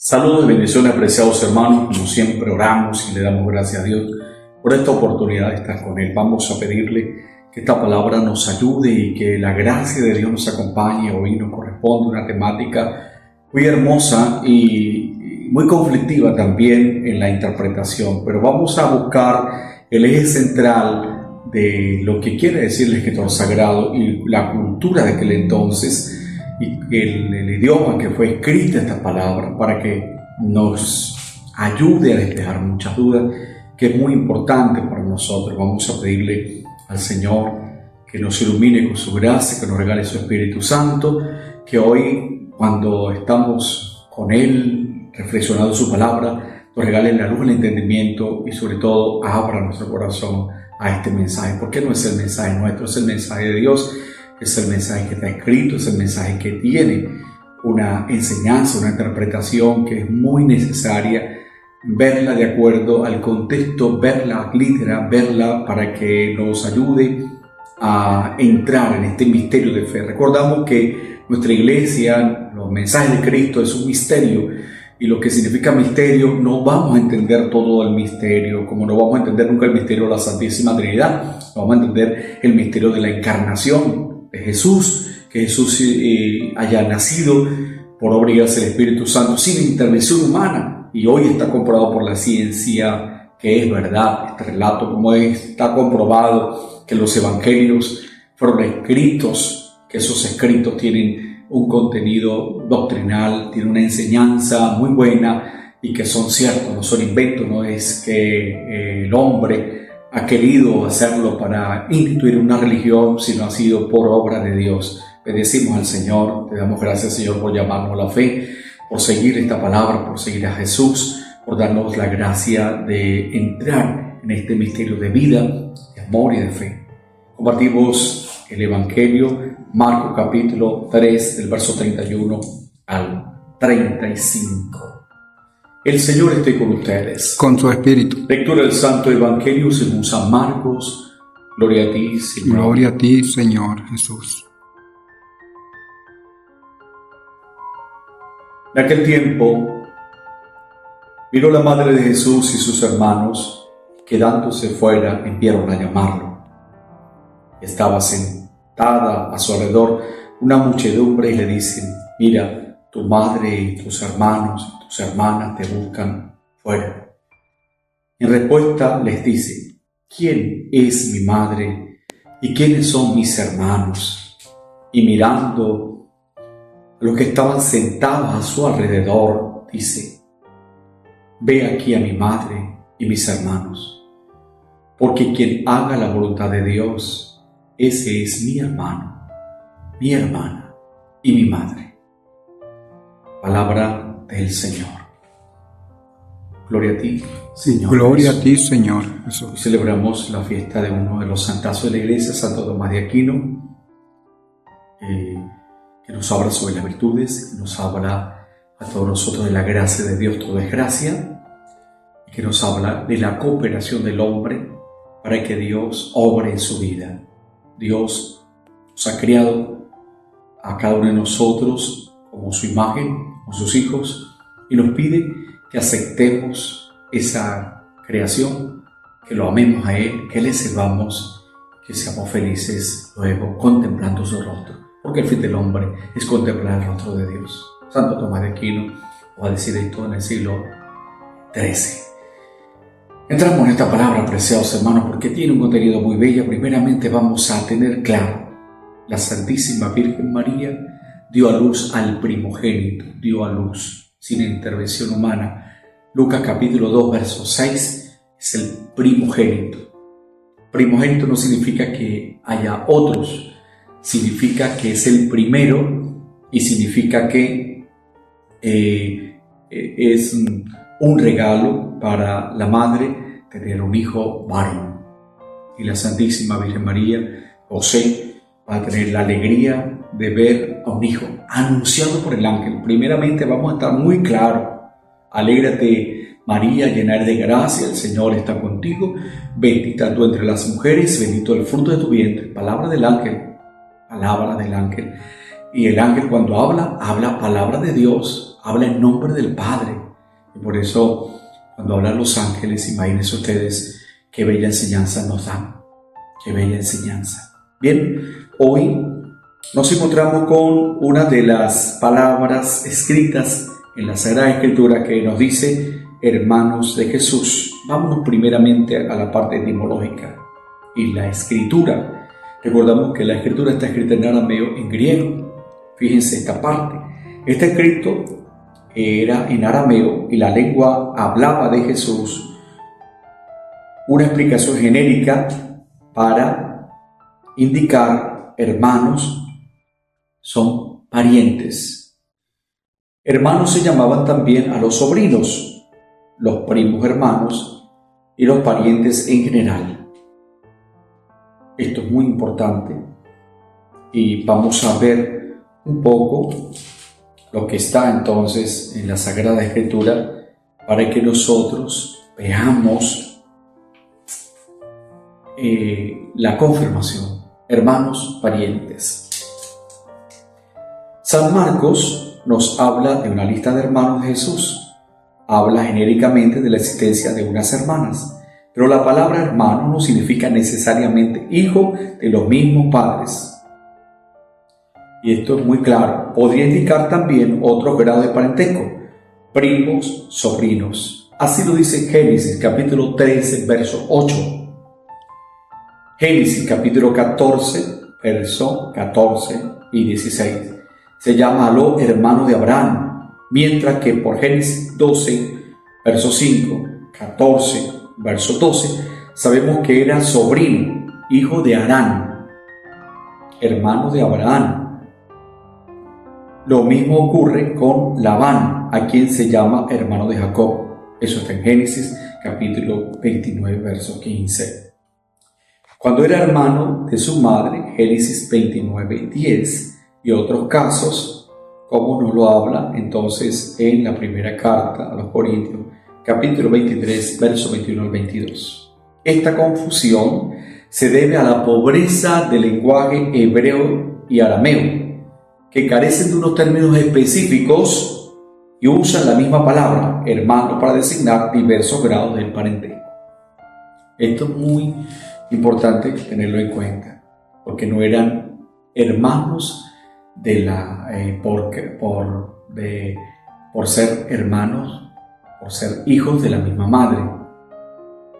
Saludos y bendiciones, apreciados hermanos. Como siempre oramos y le damos gracias a Dios por esta oportunidad de estar con Él. Vamos a pedirle que esta palabra nos ayude y que la gracia de Dios nos acompañe. Hoy nos corresponde una temática muy hermosa y muy conflictiva también en la interpretación, pero vamos a buscar el eje central de lo que quiere decir el escritor sagrado y la cultura de aquel entonces y el idioma que fue escrita esta palabra, para que nos ayude a despejar muchas dudas, que es muy importante para nosotros. Vamos a pedirle al Señor que nos ilumine con su gracia, que nos regale su Espíritu Santo, que hoy, cuando estamos con Él, reflexionando su palabra, nos regale la luz, el entendimiento y sobre todo abra nuestro corazón a este mensaje, porque no es el mensaje nuestro, es el mensaje de Dios. Es el mensaje que está escrito, es el mensaje que tiene una enseñanza, una interpretación que es muy necesaria verla de acuerdo al contexto, verla literal, verla para que nos ayude a entrar en este misterio de fe. Recordamos que nuestra iglesia, los mensajes de Cristo es un misterio, y lo que significa misterio, no vamos a entender todo el misterio, como no vamos a entender nunca el misterio de la Santísima Trinidad. No vamos a entender el misterio de la encarnación de Jesús, que Jesús haya nacido por obra y gracia del Espíritu Santo sin intervención humana, y hoy está comprobado por la ciencia que es verdad este relato, como está comprobado que los evangelios fueron escritos, que esos escritos tienen un contenido doctrinal, tienen una enseñanza muy buena y que son ciertos, no son inventos. No es que el hombre ha querido hacerlo para instituir una religión, sino ha sido por obra de Dios. Bendecimos al Señor, te damos gracias, Señor, por llamarnos a la fe, por seguir esta palabra, por seguir a Jesús, por darnos la gracia de entrar en este misterio de vida, de amor y de fe. Compartimos el Evangelio, Marcos capítulo 3, del verso 31 al 35. El Señor esté con ustedes. Con tu espíritu. Lectura del Santo Evangelio según San Marcos. Gloria a ti, Señor. Gloria a ti, Señor Jesús. En aquel tiempo, vino la madre de Jesús y sus hermanos, quedándose fuera, enviaron a llamarlo. Estaba sentada a su alrededor una muchedumbre y le dicen: mira, tu madre y tus hermanos y tus hermanas te buscan fuera. En respuesta les dice: ¿quién es mi madre y quiénes son mis hermanos? Y mirando a los que estaban sentados a su alrededor, dice: ve aquí a mi madre y mis hermanos, porque quien haga la voluntad de Dios, ese es mi hermano, mi hermana y mi madre. Palabra del Señor. Gloria a ti, Señor. Gloria Jesús. a ti, Señor Hoy Jesús. celebramos la fiesta de uno de los santazos de la iglesia, Santo Tomás de Aquino, que nos habla sobre las virtudes, que nos habla a todos nosotros de la gracia de Dios. Todo es gracia, y que nos habla de la cooperación del hombre para que Dios obre en su vida. Dios nos ha creado a cada uno de nosotros como su imagen, como sus hijos, y nos pide que aceptemos esa creación, que lo amemos a Él, que le sirvamos, que seamos felices luego contemplando su rostro, porque el fin del hombre es contemplar el rostro de Dios. Santo Tomás de Aquino va a decir esto en el siglo XIII. Entramos en esta palabra, apreciados hermanos, porque tiene un contenido muy bello. Primeramente vamos a tener claro: la Santísima Virgen María dio a luz al primogénito, dio a luz sin intervención humana. Lucas capítulo 2, verso 6, es el primogénito. Primogénito no significa que haya otros, significa que es el primero, y significa que es un regalo para la madre tener un hijo varón. Y la Santísima Virgen María, José, va a tener la alegría de ver a un hijo anunciado por el ángel. Primeramente vamos a estar muy claros: alégrate María, llena eres de gracia, el Señor está contigo, bendita tú entre las mujeres, bendito el fruto de tu vientre. Palabra del ángel, palabra del ángel. Y el ángel, cuando habla palabra de Dios, habla en nombre del Padre. Y por eso, cuando hablan los ángeles, imagínense ustedes qué bella enseñanza nos dan. Qué bella enseñanza. Bien, hoy nos encontramos con una de las palabras escritas en la Sagrada Escritura que nos dice hermanos de Jesús. Vámonos primeramente a la parte etimológica y la escritura. Recordamos que la escritura está escrita en arameo, en griego. Fíjense esta parte. Está escrito era en arameo y la lengua hablaba de Jesús. Una explicación genérica para indicar hermanos son parientes. Hermanos se llamaban también a los sobrinos, los primos hermanos y los parientes en general. Esto es muy importante y vamos a ver un poco lo que está entonces en la Sagrada Escritura para que nosotros veamos la confirmación. Hermanos, parientes. San Marcos nos habla de una lista de hermanos de Jesús. Habla genéricamente de la existencia de unas hermanas, pero la palabra hermano no significa necesariamente hijo de los mismos padres. Y esto es muy claro. Podría indicar también otro grado de parentesco, primos, sobrinos. Así lo dice Génesis capítulo 13, verso 8. Génesis capítulo 14, verso 14 y 16. Se llama Aló, hermano de Abraham, mientras que por Génesis 12, verso 5, 14, verso 12, sabemos que era sobrino, hijo de Harán, hermano de Abraham. Lo mismo ocurre con Labán, a quien se llama hermano de Jacob. Eso está en Génesis capítulo 29, verso 15. Cuando era hermano de su madre, Génesis 29, 10, y otros casos, como nos lo habla entonces en la primera carta a los Corintios, capítulo 23, verso 21 al 22. Esta confusión se debe a la pobreza del lenguaje hebreo y arameo, que carecen de unos términos específicos y usan la misma palabra, hermano, para designar diversos grados del parentesco. Esto es muy importante tenerlo en cuenta, porque no eran hermanos por ser hermanos, por ser hijos de la misma madre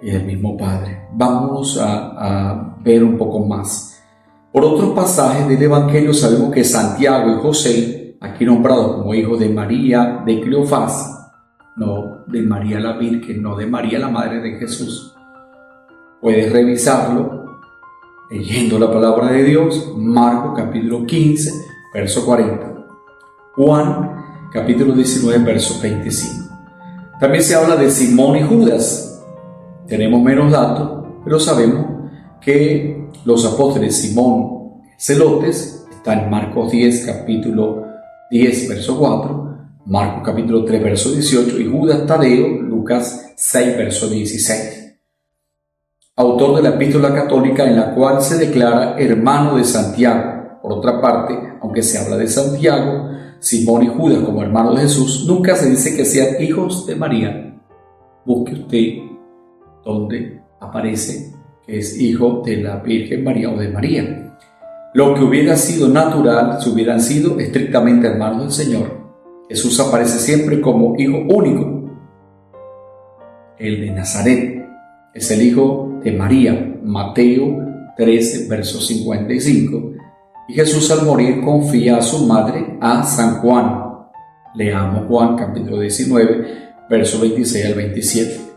y del mismo padre. Vamos a ver un poco más. Por otros pasajes del Evangelio sabemos que Santiago y José, aquí nombrados como hijos de María de Cleofás, no de María la Virgen, no de María la Madre de Jesús. Puedes revisarlo leyendo la palabra de Dios, Marcos capítulo 15, verso 40, Juan capítulo 19, verso 25. También se habla de Simón y Judas. Tenemos menos datos, pero sabemos que los apóstoles Simón Celotes está en Marcos 10, capítulo 10, verso 4, Marcos capítulo 3, verso 18, y Judas Tadeo, Lucas 6, verso 16. Autor de la epístola católica en la cual se declara hermano de Santiago. Por otra parte, aunque se habla de Santiago, Simón y Judas como hermanos de Jesús, nunca se dice que sean hijos de María. Busque usted donde aparece que es hijo de la Virgen María o de María. Lo que hubiera sido natural si hubieran sido estrictamente hermanos del Señor. Jesús aparece siempre como hijo único, el de Nazaret. Es el hijo de María, Mateo 13, verso 55. Y Jesús al morir confía a su madre a San Juan. Leamos Juan capítulo 19, verso 26 al 27.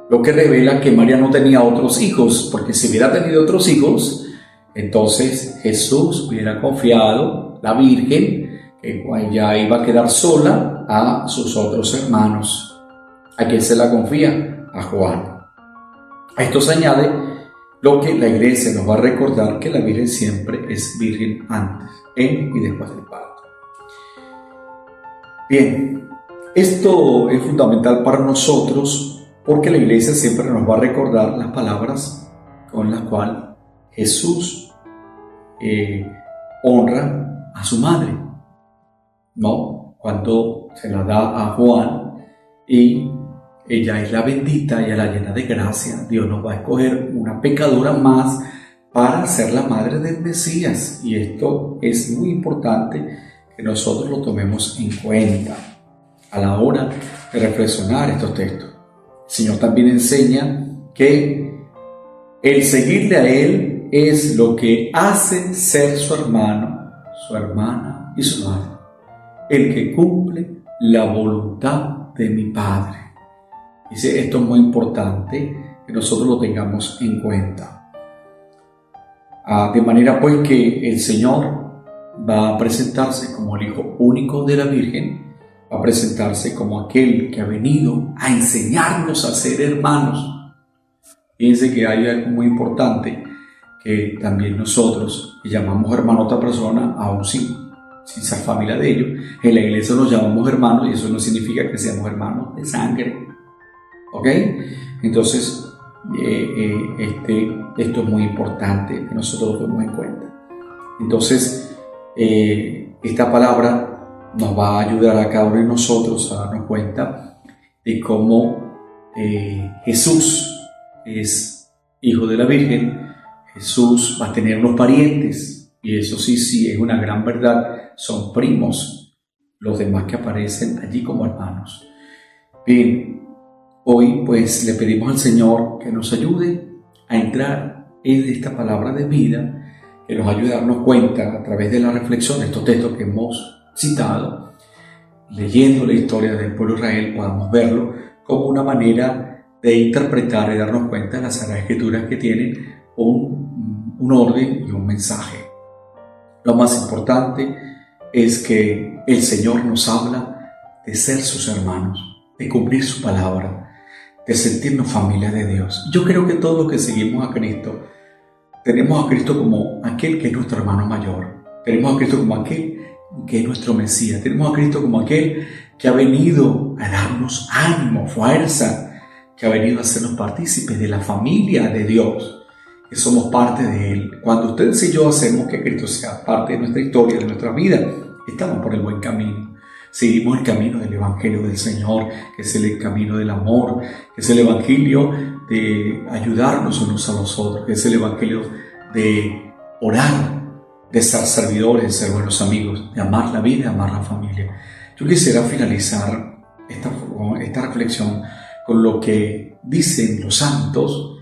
Lo que revela que María no tenía otros hijos, porque si hubiera tenido otros hijos, entonces Jesús hubiera confiado, la Virgen, que ya iba a quedar sola, a sus otros hermanos. ¿A quién se la confía? A Juan. A esto se añade lo que la Iglesia nos va a recordar, que la Virgen siempre es virgen antes, en y después del parto. Bien, esto es fundamental para nosotros porque la Iglesia siempre nos va a recordar las palabras con las cuales Jesús honra a su madre, ¿no? Cuando se la da a Juan y ella es la bendita, ella la llena de gracia. Dios nos va a escoger una pecadora más para ser la madre del Mesías. Y esto es muy importante que nosotros lo tomemos en cuenta a la hora de reflexionar estos textos. El Señor también enseña que el seguirle a Él es lo que hace ser su hermano, su hermana y su madre. El que cumple la voluntad de mi Padre. Dice, esto es muy importante que nosotros lo tengamos en cuenta. De manera pues que el Señor va a presentarse como el Hijo único de la Virgen, va a presentarse como aquel que ha venido a enseñarnos a ser hermanos. Fíjense que hay algo muy importante, que también nosotros que llamamos hermano a otra persona, aún sin ser familia de ellos, en la iglesia nos llamamos hermanos y eso no significa que seamos hermanos de sangre. ¿Ok? Entonces, esto es muy importante que nosotros lo tomemos en cuenta. Entonces, esta palabra nos va a ayudar a cada uno de nosotros a darnos cuenta de cómo Jesús es hijo de la Virgen. Jesús va a tener unos parientes, y eso sí es una gran verdad, son primos los demás que aparecen allí como hermanos. Bien, hoy pues le pedimos al Señor que nos ayude a entrar en esta palabra de vida, que nos ayude a darnos cuenta a través de la reflexión de estos textos que hemos citado, leyendo la historia del pueblo de Israel, podamos verlo como una manera de interpretar y darnos cuenta de las Sagradas Escrituras que tienen un orden y un mensaje. Lo más importante es que el Señor nos habla de ser sus hermanos, de cumplir su palabra, de sentirnos familia de Dios. Yo creo que todos los que seguimos a Cristo, tenemos a Cristo como aquel que es nuestro hermano mayor. Tenemos a Cristo como aquel que es nuestro Mesías. Tenemos a Cristo como aquel que ha venido a darnos ánimo, fuerza, que ha venido a hacernos partícipes de la familia de Dios, que somos parte de Él. Cuando ustedes y yo hacemos que Cristo sea parte de nuestra historia, de nuestra vida, estamos por el buen camino. Seguimos el camino del Evangelio del Señor, que es el camino del amor, que es el Evangelio de ayudarnos unos a los otros, que es el Evangelio de orar, de ser servidores, de ser buenos amigos, de amar la vida, de amar la familia. Yo quisiera finalizar esta reflexión con lo que dicen los santos.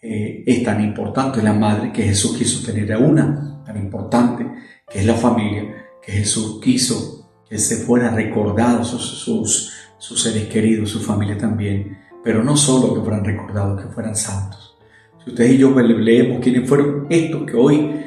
Es tan importante la madre que Jesús quiso tener a una, tan importante que es la familia, que Jesús quiso que se fuera recordado sus seres queridos, su familia también, pero no solo que fueran recordados, que fueran santos. Si ustedes y yo leemos quiénes fueron estos que hoy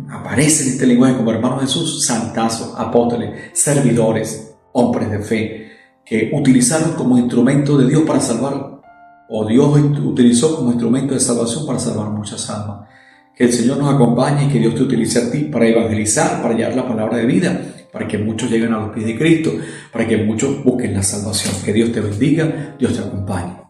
aparecen en este lenguaje como hermanos de Jesús, santazos, apóstoles, servidores, hombres de fe, que utilizaron como instrumento de Dios para salvar, o Dios utilizó como instrumento de salvación para salvar muchas almas. Que el Señor nos acompañe y que Dios te utilice a ti para evangelizar, para llevar la palabra de vida, para que muchos lleguen a los pies de Cristo, para que muchos busquen la salvación. Que Dios te bendiga, Dios te acompañe.